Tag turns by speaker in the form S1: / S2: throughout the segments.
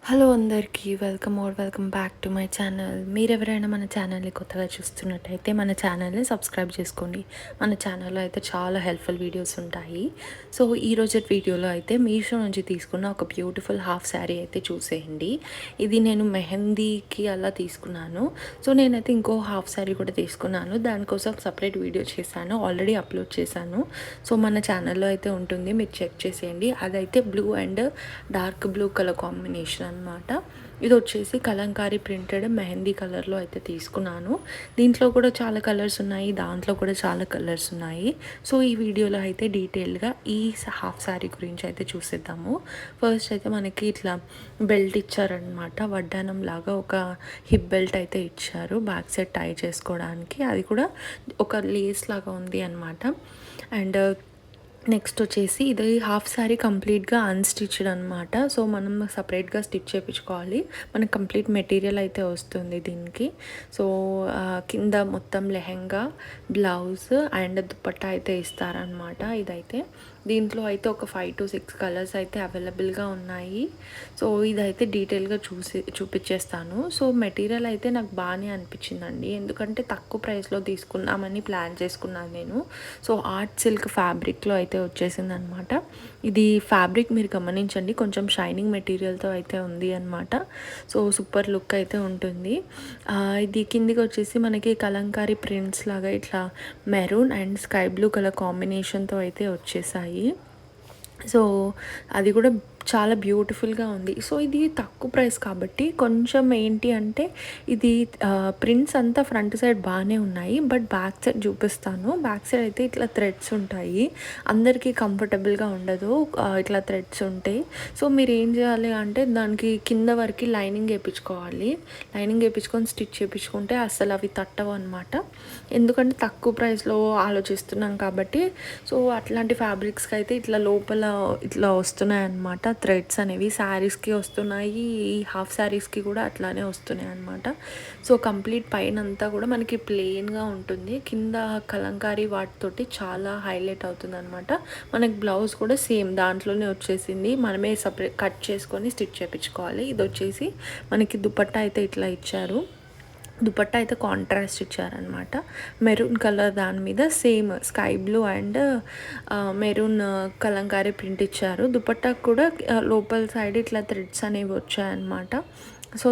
S1: Hello అందరికీ welcome back to my channel. మీరెవరైనా మన ఛానల్ని కొత్తగా చూస్తున్నట్టయితే మన ఛానల్ని సబ్స్క్రైబ్ చేసుకోండి. మన ఛానల్లో అయితే చాలా హెల్ప్ఫుల్ వీడియోస్ ఉంటాయి. సో ఈరోజు వీడియోలో అయితే మీషో నుంచి తీసుకున్న ఒక బ్యూటిఫుల్ హాఫ్ శారీ అయితే చూసేయండి. ఇది నేను మెహందీకి అలా తీసుకున్నాను. సో నేనైతే ఇంకో హాఫ్ శారీ కూడా తీసుకున్నాను. దానికోసం సపరేట్ వీడియో చేశాను, ఆల్రెడీ అప్లోడ్ చేశాను. సో మన ఛానల్లో అయితే ఉంటుంది, మీరు చెక్ చేసేయండి. అదైతే blue and dark blue colour combination అనమాట. ఇది వచ్చేసి కలంకారీ ప్రింటెడ్ మెహందీ కలర్లో అయితే తీసుకున్నాను. దీంట్లో కూడా చాలా కలర్స్ ఉన్నాయి, దాంట్లో కూడా చాలా కలర్స్ ఉన్నాయి. సో ఈ వీడియోలో అయితే డీటెయిల్గా ఈ హాఫ్ శారీ గురించి అయితే చూసేద్దాము. ఫస్ట్ అయితే మనకి ఇట్లా బెల్ట్ ఇచ్చారనమాట, వడ్డానం లాగా ఒక హిప్ బెల్ట్ అయితే ఇచ్చారు బ్యాక్ సైడ్ టై చేసుకోవడానికి. అది కూడా ఒక లేస్ లాగా ఉంది అనమాట. అండ్ నెక్స్ట్ వచ్చేసి ఇది హాఫ్ శారీ కంప్లీట్గా అన్స్టిచ్డ్ అనమాట. సో మనం సపరేట్గా స్టిచ్ చేయించుకోవాలి. మనకు కంప్లీట్ మెటీరియల్ అయితే వస్తుంది దీనికి. సో కింద మొత్తం లెహెంగా, బ్లౌజ్ అండ్ దుపట్టా అయితే ఇస్తారనమాట. ఇదైతే దీంట్లో అయితే ఒక 5 to 6 కలర్స్ అయితే అవైలబుల్గా ఉన్నాయి. సో ఇదైతే డీటెయిల్గా చూపించేస్తాను. సో మెటీరియల్ అయితే నాకు బాగానే అనిపించిందండి, ఎందుకంటే తక్కువ ప్రైస్లో తీసుకున్నామని ప్లాన్ చేసుకున్నాను నేను. సో ఆర్ట్ సిల్క్ ఫ్యాబ్రిక్లో అయితే వచ్చేసింది అనమాట. ఇది ఫ్యాబ్రిక్ మీరు గమనించండి, కొంచెం షైనింగ్ మెటీరియల్తో అయితే ఉంది అనమాట. సో సూపర్ లుక్ అయితే ఉంటుంది. ఇది కిందికి వచ్చేసి మనకి కలంకారీ ప్రింట్స్ లాగా ఇట్లా maroon and sky blue colour కాంబినేషన్తో అయితే వచ్చేసాయి. సో అది కూడా చాలా బ్యూటిఫుల్గా ఉంది. సో ఇది తక్కువ ప్రైస్ కాబట్టి కొంచెం ఏంటి అంటే ఇది ప్రింట్స్ అంతా ఫ్రంట్ సైడ్ బాగానే ఉన్నాయి, బట్ బ్యాక్ సైడ్ చూపిస్తాను. బ్యాక్ సైడ్ అయితే ఇట్లా థ్రెడ్స్ ఉంటాయి, అందరికీ కంఫర్టబుల్గా ఉండదు ఇట్లా థ్రెడ్స్ ఉంటాయి. సో మీరు ఏం చేయాలి అంటే దానికి కింద వరకు లైనింగ్ వేయించుకోవాలి. లైనింగ్ వేయించుకొని స్టిచ్ చేయించుకుంటే అసలు అవి తట్టవు అనమాట, ఎందుకంటే తక్కువ ప్రైస్లో ఆలోచిస్తున్నాం కాబట్టి. సో అట్లాంటి ఫ్యాబ్రిక్స్కి అయితే ఇట్లా లోపల ఇట్లా వస్తున్నాయి అన్నమాట థ్రెడ్స్ అనేవి. శారీస్కి వస్తున్నాయి, ఈ హాఫ్ శారీస్కి కూడా అట్లానే వస్తున్నాయి అనమాట. సో కంప్లీట్ పైన అంతా కూడా మనకి ప్లెయిన్గా ఉంటుంది, కింద కలంకారీ వాటితోటి చాలా హైలైట్ అవుతుంది అనమాట. మనకి బ్లౌజ్ కూడా సేమ్ దాంట్లోనే వచ్చేసింది, మనమే సపరేట్ కట్ చేసుకొని స్టిచ్ చేయించుకోవాలి. ఇది వచ్చేసి మనకి దుపట్టా అయితే ఇట్లా ఇచ్చారు. దుపట్టా అయితే కాంట్రాస్ట్ ఇచ్చారనమాట, మెరూన్ కలర్ దాని మీద same sky blue and maroon Kalamkari print ఇచ్చారు. దుపట్టా కూడా లోపల సైడ్ ఇట్లా థ్రెడ్స్ అనేవి వచ్చాయన్నమాట. సో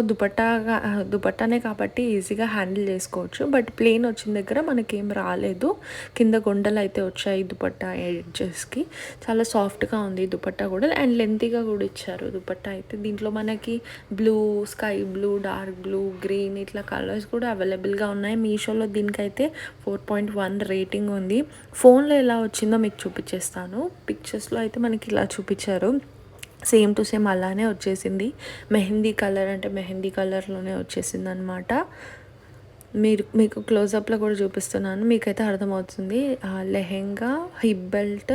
S1: దుపట్టానే కాబట్టి ఈజీగా హ్యాండిల్ చేసుకోవచ్చు. బట్ ప్లెయిన్ వచ్చిన దగ్గర మనకేం రాలేదు, కింద గొండలు అయితే వచ్చాయి దుపట్టా ఎడ్జెస్కి. చాలా సాఫ్ట్గా ఉంది దుపట్టా కూడా, అండ్ లెంతీగా కూడా ఇచ్చారు దుపట్టా అయితే. దీంట్లో మనకి blue, sky blue, dark blue, green ఇట్లా కలర్స్ కూడా అవైలబుల్గా ఉన్నాయి. మీషోలో దీనికైతే 4.1 రేటింగ్ ఉంది. ఫోన్లో ఎలా వచ్చిందో మీకు చూపించేస్తాను. పిక్చర్స్లో అయితే మనకి ఇలా చూపించారు, సేమ్ టు సేమ్ అలానే వచ్చేసింది. మెహందీ కలర్ అంటే మెహందీ కలర్లోనే వచ్చేసింది అనమాట. మీకు క్లోజప్లో కూడా చూపిస్తున్నాను, మీకైతే అర్థమవుతుంది. Lehenga, hip belt,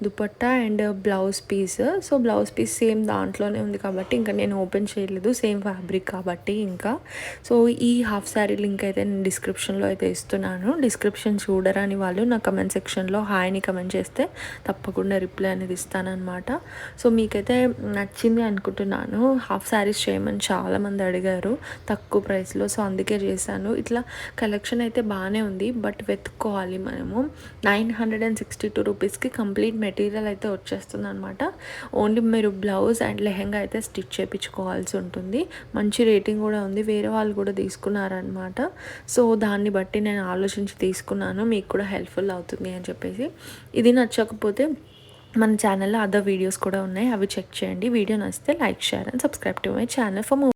S1: dupatta and blouse piece. So blouse piece same దాంట్లోనే ఉంది కాబట్టి ఇంకా నేను ఓపెన్ చేయలేదు, సేమ్ ఫ్యాబ్రిక్ కాబట్టి. ఇంకా సో ఈ హాఫ్ శారీ లింక్ అయితే నేను డిస్క్రిప్షన్లో అయితే ఇస్తున్నాను. డిస్క్రిప్షన్ చూడరాని వాళ్ళు నా కమెంట్ సెక్షన్లో హాయ్ని కమెంట్ చేస్తే తప్పకుండా రిప్లై అనేది ఇస్తానన్నమాట. సో మీకైతే నచ్చింది అనుకుంటున్నాను. హాఫ్ శారీస్ చేయమని చాలామంది అడిగారు తక్కువ ప్రైస్లో, సో అందుకే చేశాను. ఇట్లా కలెక్షన్ అయితే బాగానే ఉంది, బట్ వెతుక్కోవాలి మనము. 962 రూపీస్కి కంప్లీట్ మెటీరియల్ అయితే వచ్చేస్తుంది అనమాట. ఓన్లీ మీరు బ్లౌజ్ అండ్ లెహెంగా అయితే స్టిచ్ చేయించుకోవాల్సి ఉంటుంది. మంచి రేటింగ్ కూడా ఉంది, వేరే వాళ్ళు కూడా తీసుకున్నారనమాట. సో దాన్ని బట్టి నేను ఆలోచించి తీసుకున్నాను, మీకు కూడా హెల్ప్ఫుల్ అవుతుంది అని చెప్పేసి. ఇది నచ్చకపోతే మన ఛానల్లో అదర్ వీడియోస్ కూడా ఉన్నాయి, అవి చెక్ చేయండి. వీడియో నచ్చితే like, share and subscribe to my channel for more.